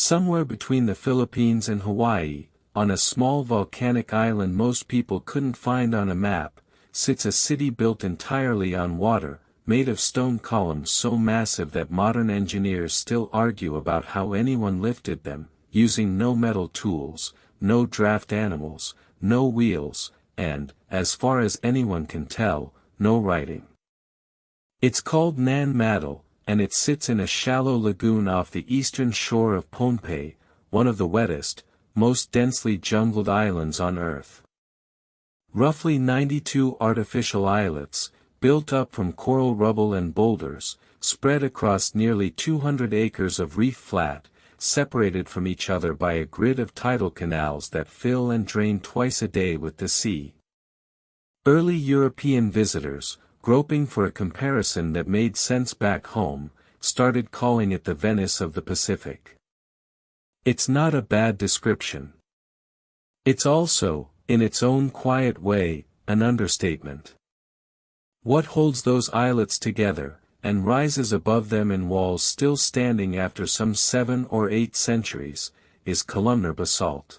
Somewhere between the Philippines and Hawaii, on a small volcanic island most people couldn't find on a map, sits a city built entirely on water, made of stone columns so massive that modern engineers still argue about how anyone lifted them, using no metal tools, no draft animals, no wheels, and, as far as anyone can tell, no writing. It's called Nan Madol, and it sits in a shallow lagoon off the eastern shore of Pohnpei, one of the wettest, most densely jungled islands on Earth. Roughly 92 artificial islets, built up from coral rubble and boulders, spread across nearly 200 acres of reef flat, separated from each other by a grid of tidal canals that fill and drain twice a day with the sea. Early European visitors, groping for a comparison that made sense back home, started calling it the Venice of the Pacific. It's not a bad description. It's also, in its own quiet way, an understatement. What holds those islets together, and rises above them in walls still standing after some 7 or 8 centuries, is columnar basalt.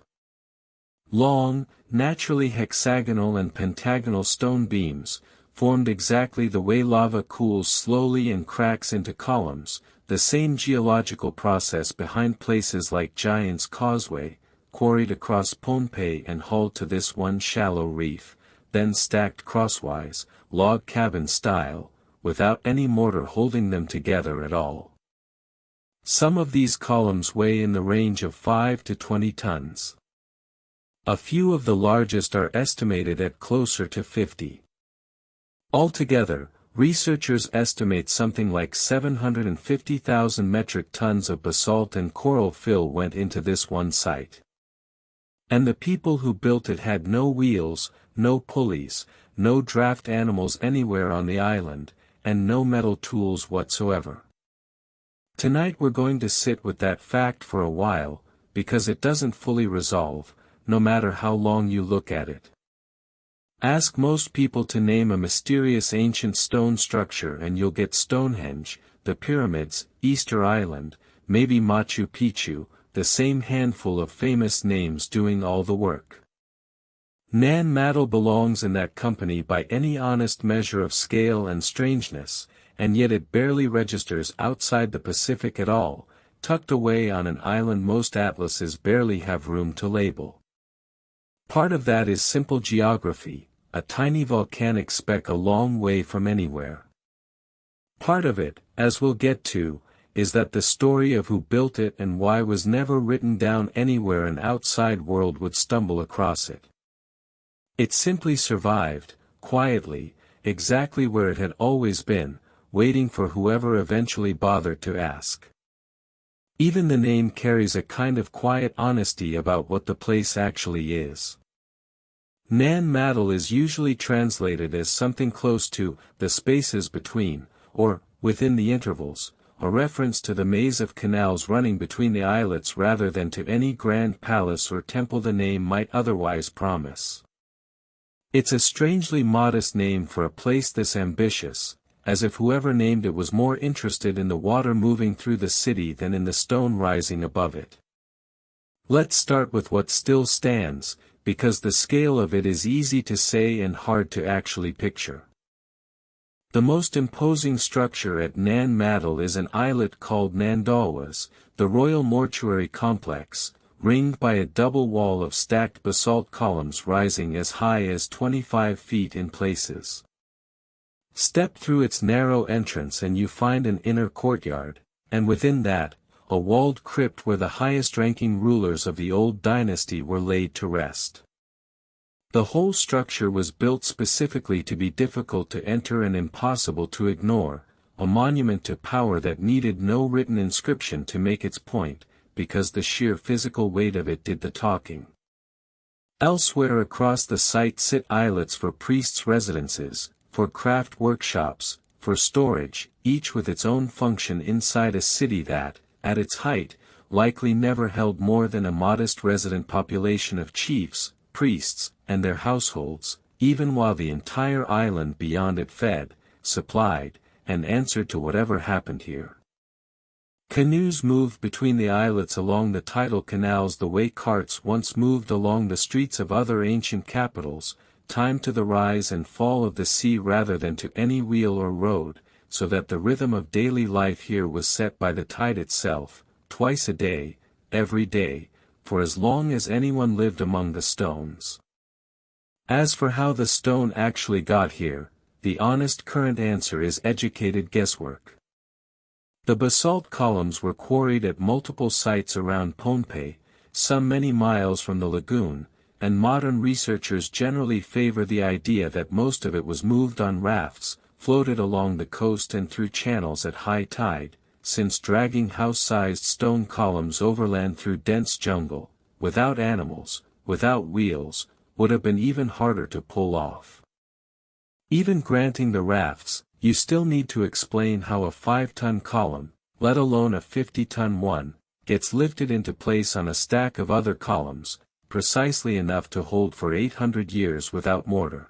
Long, naturally hexagonal and pentagonal stone beams, formed exactly the way lava cools slowly and cracks into columns, the same geological process behind places like Giant's Causeway, quarried across Pohnpei and hauled to this one shallow reef, then stacked crosswise, log cabin style, without any mortar holding them together at all. Some of these columns weigh in the range of 5 to 20 tons. A few of the largest are estimated at closer to 50. Altogether, researchers estimate something like 750,000 metric tons of basalt and coral fill went into this one site. And the people who built it had no wheels, no pulleys, no draft animals anywhere on the island, and no metal tools whatsoever. Tonight we're going to sit with that fact for a while, because it doesn't fully resolve, no matter how long you look at it. Ask most people to name a mysterious ancient stone structure and you'll get Stonehenge, the pyramids, Easter Island, maybe Machu Picchu, the same handful of famous names doing all the work. Nan Madol belongs in that company by any honest measure of scale and strangeness, and yet it barely registers outside the Pacific at all, tucked away on an island most atlases barely have room to label. Part of that is simple geography, a tiny volcanic speck a long way from anywhere. Part of it, as we'll get to, is that the story of who built it and why was never written down anywhere an outside world would stumble across it. It simply survived, quietly, exactly where it had always been, waiting for whoever eventually bothered to ask. Even the name carries a kind of quiet honesty about what the place actually is. Nan Madol is usually translated as something close to the spaces between, or within the intervals, a reference to the maze of canals running between the islets rather than to any grand palace or temple the name might otherwise promise. It's a strangely modest name for a place this ambitious, as if whoever named it was more interested in the water moving through the city than in the stone rising above it. Let's start with what still stands, because the scale of it is easy to say and hard to actually picture. The most imposing structure at Nan Madol is an islet called Nandalwas, the Royal Mortuary Complex, ringed by a double wall of stacked basalt columns rising as high as 25 feet in places. Step through its narrow entrance and you find an inner courtyard, and within that, a walled crypt where the highest-ranking rulers of the old dynasty were laid to rest. The whole structure was built specifically to be difficult to enter and impossible to ignore, a monument to power that needed no written inscription to make its point, because the sheer physical weight of it did the talking. Elsewhere across the site sit islets for priests' residences, for craft workshops, for storage, each with its own function inside a city that, at its height, likely never held more than a modest resident population of chiefs, priests, and their households, even while the entire island beyond it fed, supplied, and answered to whatever happened here. Canoes moved between the islets along the tidal canals the way carts once moved along the streets of other ancient capitals, timed to the rise and fall of the sea rather than to any wheel or road, so that the rhythm of daily life here was set by the tide itself, twice a day, every day, for as long as anyone lived among the stones. As for how the stone actually got here, the honest current answer is educated guesswork. The basalt columns were quarried at multiple sites around Pohnpei, some many miles from the lagoon, and modern researchers generally favor the idea that most of it was moved on rafts, floated along the coast and through channels at high tide, since dragging house-sized stone columns overland through dense jungle, without animals, without wheels, would have been even harder to pull off. Even granting the rafts, you still need to explain how a 5-ton column, let alone a 50-ton one, gets lifted into place on a stack of other columns, precisely enough to hold for 800 years without mortar.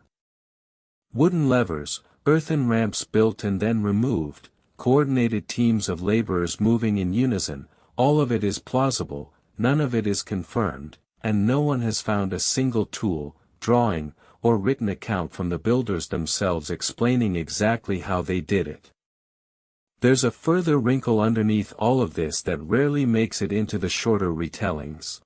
Wooden levers, earthen ramps built and then removed, coordinated teams of laborers moving in unison, all of it is plausible, none of it is confirmed, and no one has found a single tool, drawing, or written account from the builders themselves explaining exactly how they did it. There's a further wrinkle underneath all of this that rarely makes it into the shorter retellings.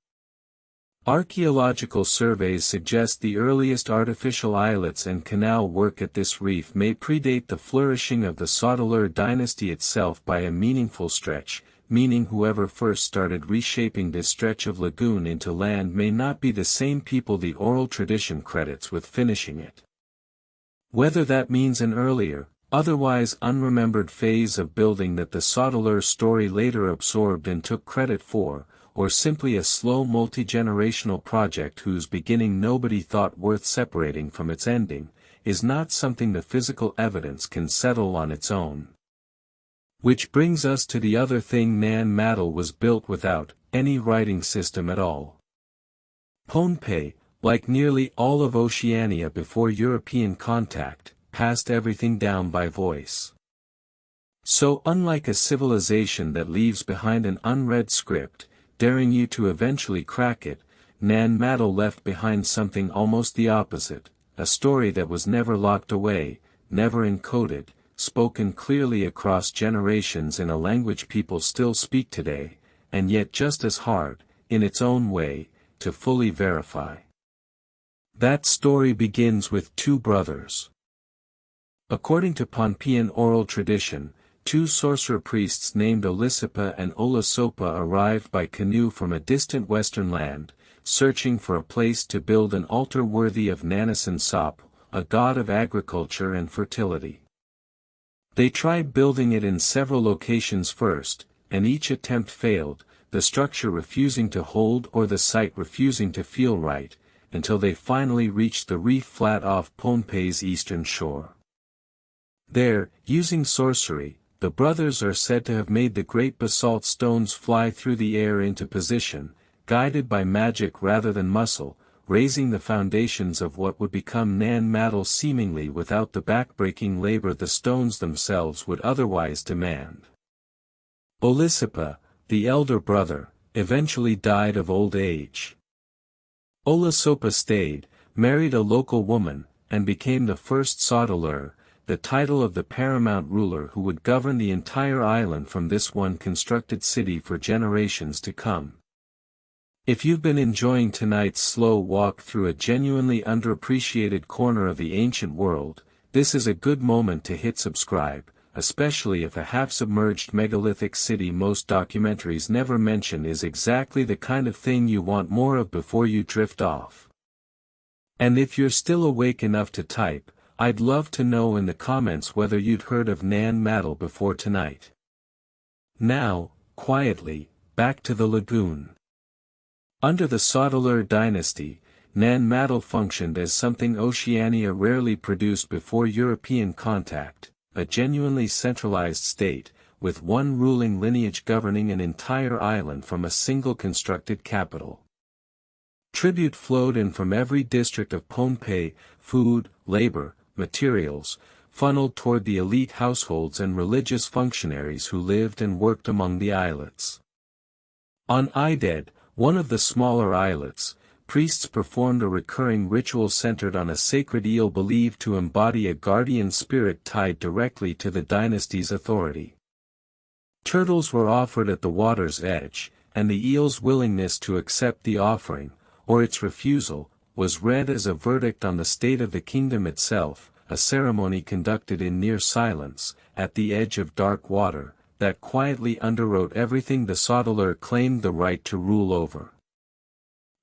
Archaeological surveys suggest the earliest artificial islets and canal work at this reef may predate the flourishing of the Saudeleur dynasty itself by a meaningful stretch, meaning whoever first started reshaping this stretch of lagoon into land may not be the same people the oral tradition credits with finishing it. Whether that means an earlier, otherwise unremembered phase of building that the Saudeleur story later absorbed and took credit for, or simply a slow multi-generational project whose beginning nobody thought worth separating from its ending, is not something the physical evidence can settle on its own. Which brings us to the other thing: Nan Madol was built without any writing system at all. Pohnpei, like nearly all of Oceania before European contact, passed everything down by voice. So unlike a civilization that leaves behind an unread script, daring you to eventually crack it, Nan Madol left behind something almost the opposite, a story that was never locked away, never encoded, spoken clearly across generations in a language people still speak today, and yet just as hard, in its own way, to fully verify. That story begins with two brothers. According to Pohnpeian oral tradition, two sorcerer priests named Olisipa and Olasopa arrived by canoe from a distant western land, searching for a place to build an altar worthy of Nanasan Sop, a god of agriculture and fertility. They tried building it in several locations first, and each attempt failed, the structure refusing to hold or the site refusing to feel right, until they finally reached the reef flat off Pohnpei's eastern shore. There, using sorcery, the brothers are said to have made the great basalt stones fly through the air into position, guided by magic rather than muscle, raising the foundations of what would become Nan Madol seemingly without the backbreaking labor the stones themselves would otherwise demand. Olisipa, the elder brother, eventually died of old age. Olasopa stayed, married a local woman, and became the first Saudeleur, the title of the paramount ruler who would govern the entire island from this one constructed city for generations to come. If you've been enjoying tonight's slow walk through a genuinely underappreciated corner of the ancient world, this is a good moment to hit subscribe, especially if a half-submerged megalithic city most documentaries never mention is exactly the kind of thing you want more of before you drift off. And if you're still awake enough to type, I'd love to know in the comments whether you'd heard of Nan Madol before tonight. Now, quietly, back to the lagoon. Under the Saudeleur dynasty, Nan Madol functioned as something Oceania rarely produced before European contact, a genuinely centralized state, with one ruling lineage governing an entire island from a single constructed capital. Tribute flowed in from every district of Pohnpei: food, labor, materials, funneled toward the elite households and religious functionaries who lived and worked among the islets. On Ided, one of the smaller islets, priests performed a recurring ritual centered on a sacred eel believed to embody a guardian spirit tied directly to the dynasty's authority. Turtles were offered at the water's edge, and the eel's willingness to accept the offering, or its refusal, was read as a verdict on the state of the kingdom itself, a ceremony conducted in near silence, at the edge of dark water, that quietly underwrote everything the Saudeleur claimed the right to rule over.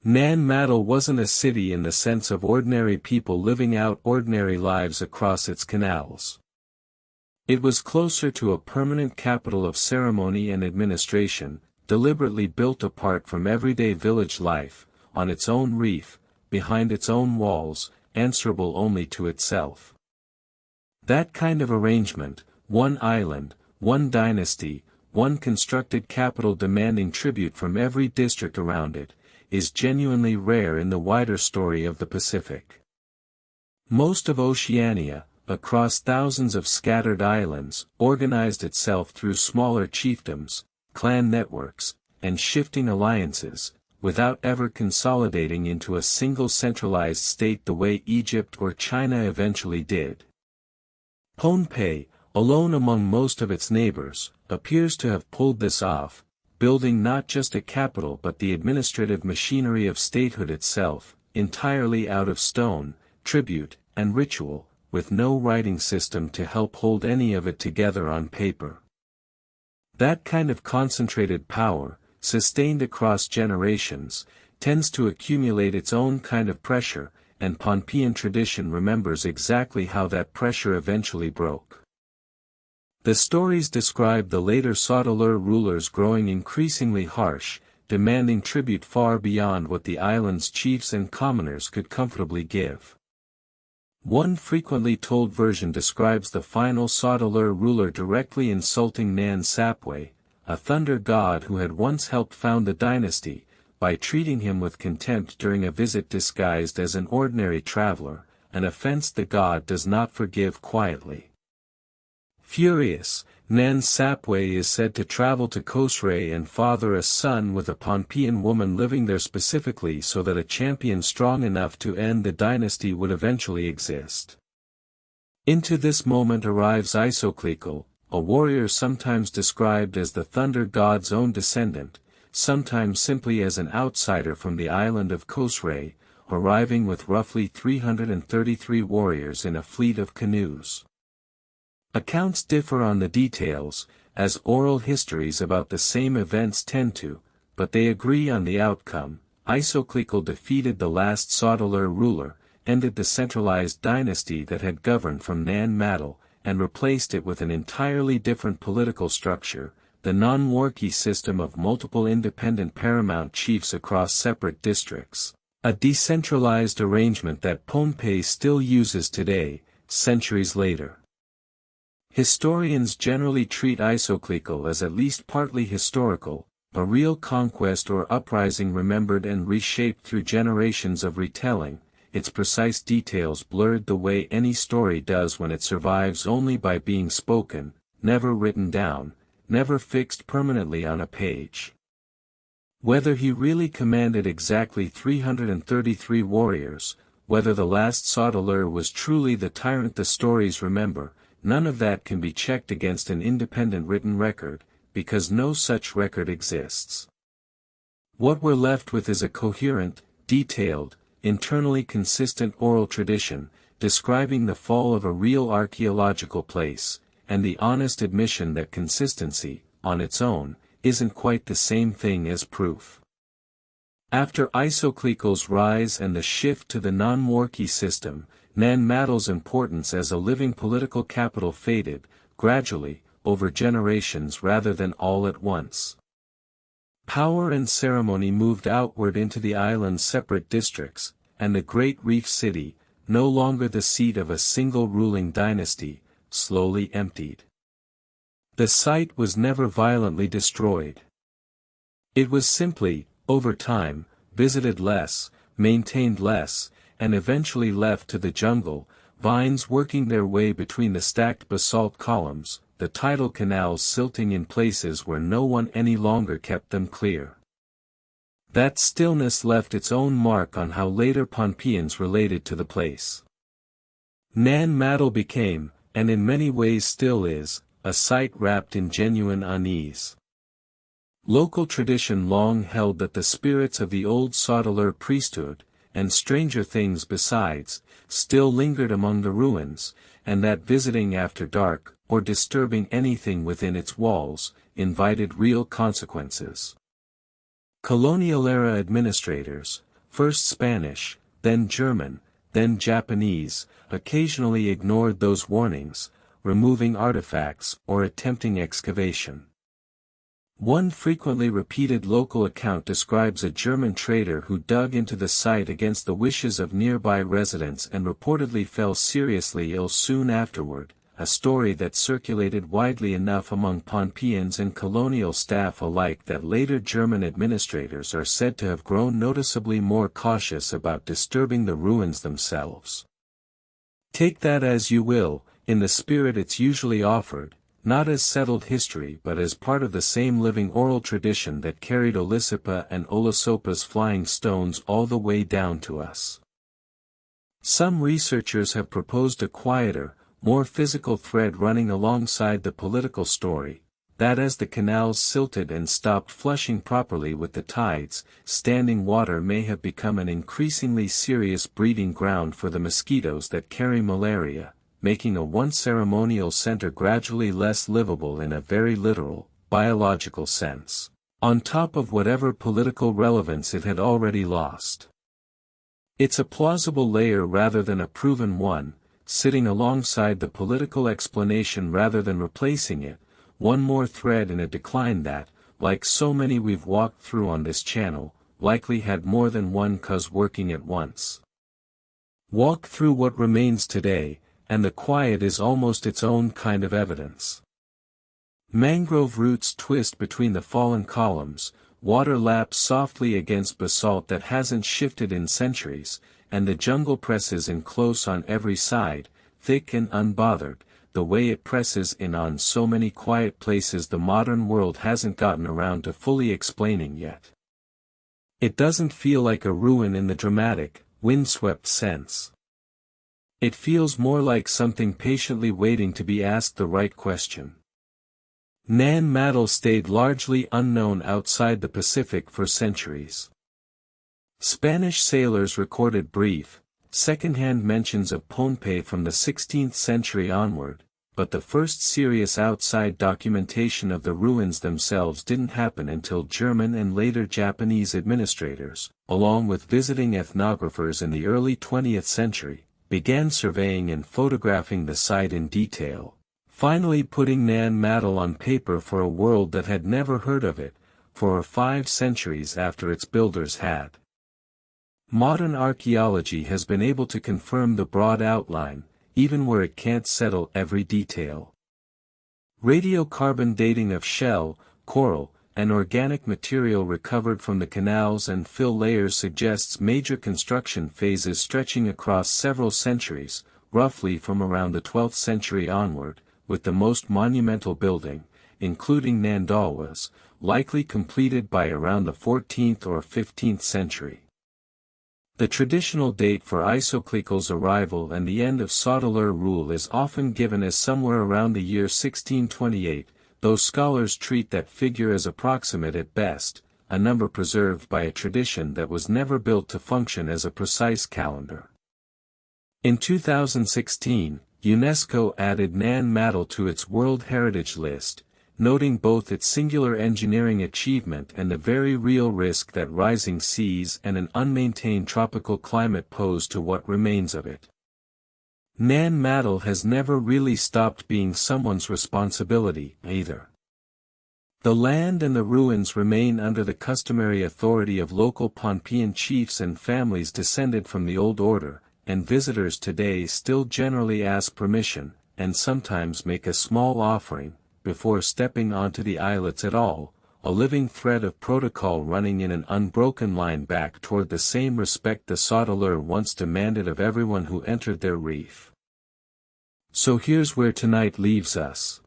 Nan Madol wasn't a city in the sense of ordinary people living out ordinary lives across its canals. It was closer to a permanent capital of ceremony and administration, deliberately built apart from everyday village life, on its own reef, behind its own walls, answerable only to itself. That kind of arrangement, one island, one dynasty, one constructed capital demanding tribute from every district around it, is genuinely rare in the wider story of the Pacific. Most of Oceania, across thousands of scattered islands, organized itself through smaller chiefdoms, clan networks, and shifting alliances, without ever consolidating into a single centralized state the way Egypt or China eventually did. Pohnpei, alone among most of its neighbors, appears to have pulled this off, building not just a capital but the administrative machinery of statehood itself, entirely out of stone, tribute, and ritual, with no writing system to help hold any of it together on paper. That kind of concentrated power, sustained across generations, tends to accumulate its own kind of pressure, and Pohnpeian tradition remembers exactly how that pressure eventually broke. The stories describe the later Saudeleur rulers growing increasingly harsh, demanding tribute far beyond what the island's chiefs and commoners could comfortably give. One frequently told version describes the final Saudeleur ruler directly insulting Nan Sapway, a thunder god who had once helped found the dynasty, by treating him with contempt during a visit disguised as an ordinary traveler, an offense the god does not forgive quietly. Furious, Nan Sapway is said to travel to Khosray and father a son with a Pohnpeian woman living there specifically so that a champion strong enough to end the dynasty would eventually exist. Into this moment arrives Isoklikal, a warrior sometimes described as the thunder god's own descendant, sometimes simply as an outsider from the island of Khosray, arriving with roughly 333 warriors in a fleet of canoes. Accounts differ on the details, as oral histories about the same events tend to, but they agree on the outcome. Isoklikal defeated the last Saudeleur ruler, ended the centralized dynasty that had governed from Nan Madol, and replaced it with an entirely different political structure, the non-warki system of multiple independent paramount chiefs across separate districts, a decentralized arrangement that Pohnpei still uses today, centuries later. Historians generally treat Isoklikal as at least partly historical, a real conquest or uprising remembered and reshaped through generations of retelling, its precise details blurred the way any story does when it survives only by being spoken, never written down, never fixed permanently on a page. Whether he really commanded exactly 333 warriors, whether the last Saudeleur was truly the tyrant the stories remember, none of that can be checked against an independent written record, because no such record exists. What we're left with is a coherent, detailed, internally consistent oral tradition, describing the fall of a real archaeological place, and the honest admission that consistency, on its own, isn't quite the same thing as proof. After Isoklikal's rise and the shift to the non-warki system, Nan Madol's importance as a living political capital faded, gradually, over generations rather than all at once. Power and ceremony moved outward into the island's separate districts, and the great reef city, no longer the seat of a single ruling dynasty, slowly emptied. The site was never violently destroyed. It was simply, over time, visited less, maintained less, and eventually left to the jungle, vines working their way between the stacked basalt columns, the tidal canals silting in places where no one any longer kept them clear. That stillness left its own mark on how later Pohnpeians related to the place. Nan Madol became, and in many ways still is, a site wrapped in genuine unease. Local tradition long held that the spirits of the old Saudeleur priesthood, and stranger things besides, still lingered among the ruins, and that visiting after dark, or disturbing anything within its walls, invited real consequences. Colonial-era administrators, first Spanish, then German, then Japanese, occasionally ignored those warnings, removing artifacts or attempting excavation. One frequently repeated local account describes a German trader who dug into the site against the wishes of nearby residents and reportedly fell seriously ill soon afterward, a story that circulated widely enough among Pohnpeians and colonial staff alike that later German administrators are said to have grown noticeably more cautious about disturbing the ruins themselves. Take that as you will, in the spirit it's usually offered, not as settled history but as part of the same living oral tradition that carried Olisipa and Olasopa's flying stones all the way down to us. Some researchers have proposed a quieter, more physical thread running alongside the political story, that as the canals silted and stopped flushing properly with the tides, standing water may have become an increasingly serious breeding ground for the mosquitoes that carry malaria, making a once ceremonial center gradually less livable in a very literal, biological sense, on top of whatever political relevance it had already lost. It's a plausible layer rather than a proven one, sitting alongside the political explanation rather than replacing it, one more thread in a decline that, like so many we've walked through on this channel, likely had more than one cause working at once. Walk through what remains today, and the quiet is almost its own kind of evidence. Mangrove roots twist between the fallen columns, water laps softly against basalt that hasn't shifted in centuries, and the jungle presses in close on every side, thick and unbothered, the way it presses in on so many quiet places the modern world hasn't gotten around to fully explaining yet. It doesn't feel like a ruin in the dramatic, windswept sense. It feels more like something patiently waiting to be asked the right question. Nan Madol stayed largely unknown outside the Pacific for centuries. Spanish sailors recorded brief, second-hand mentions of Pohnpei from the 16th century onward, but the first serious outside documentation of the ruins themselves didn't happen until German and later Japanese administrators, along with visiting ethnographers in the early 20th century, began surveying and photographing the site in detail, finally putting Nan Madol on paper for a world that had never heard of it, for 5 centuries after its builders had. Modern archaeology has been able to confirm the broad outline, even where it can't settle every detail. Radiocarbon dating of shell, coral, and organic material recovered from the canals and fill layers suggests major construction phases stretching across several centuries, roughly from around the 12th century onward, with the most monumental building, including Nandalwa's, likely completed by around the 14th or 15th century. The traditional date for Isoclical's arrival and the end of Saudeleur rule is often given as somewhere around the year 1628, though scholars treat that figure as approximate at best, a number preserved by a tradition that was never built to function as a precise calendar. In 2016, UNESCO added Nan Madol to its World Heritage List, noting both its singular engineering achievement and the very real risk that rising seas and an unmaintained tropical climate pose to what remains of it. Nan Madol has never really stopped being someone's responsibility, either. The land and the ruins remain under the customary authority of local Pohnpeian chiefs and families descended from the old order, and visitors today still generally ask permission, and sometimes make a small offering, before stepping onto the islets at all, a living thread of protocol running in an unbroken line back toward the same respect the Saudeleur once demanded of everyone who entered their reef. So here's where tonight leaves us.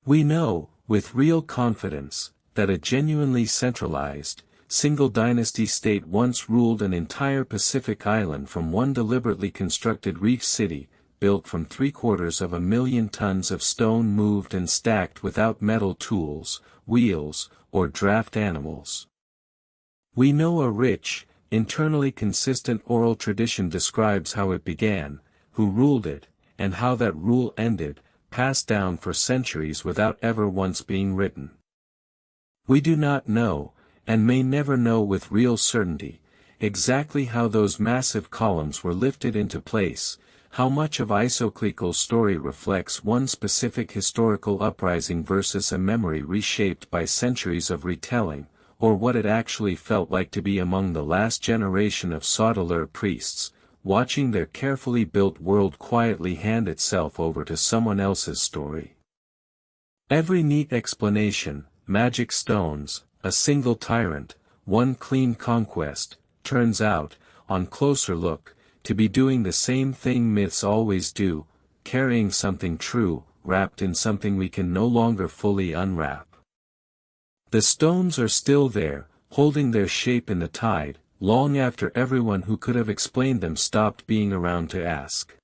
We know, with real confidence, that a genuinely centralized, single dynasty state once ruled an entire Pacific island from one deliberately constructed reef city, built from 750,000 tons of stone moved and stacked without metal tools, wheels, or draft animals. We know a rich, internally consistent oral tradition describes how it began, who ruled it, and how that rule ended, passed down for centuries without ever once being written. We do not know, and may never know with real certainty, exactly how those massive columns were lifted into place, how much of Isoclical's story reflects one specific historical uprising versus a memory reshaped by centuries of retelling, or what it actually felt like to be among the last generation of Saudeleur priests, watching their carefully built world quietly hand itself over to someone else's story. Every neat explanation, magic stones, a single tyrant, one clean conquest, turns out, on closer look, to be doing the same thing myths always do, carrying something true, wrapped in something we can no longer fully unwrap. The stones are still there, holding their shape in the tide, long after everyone who could have explained them stopped being around to ask.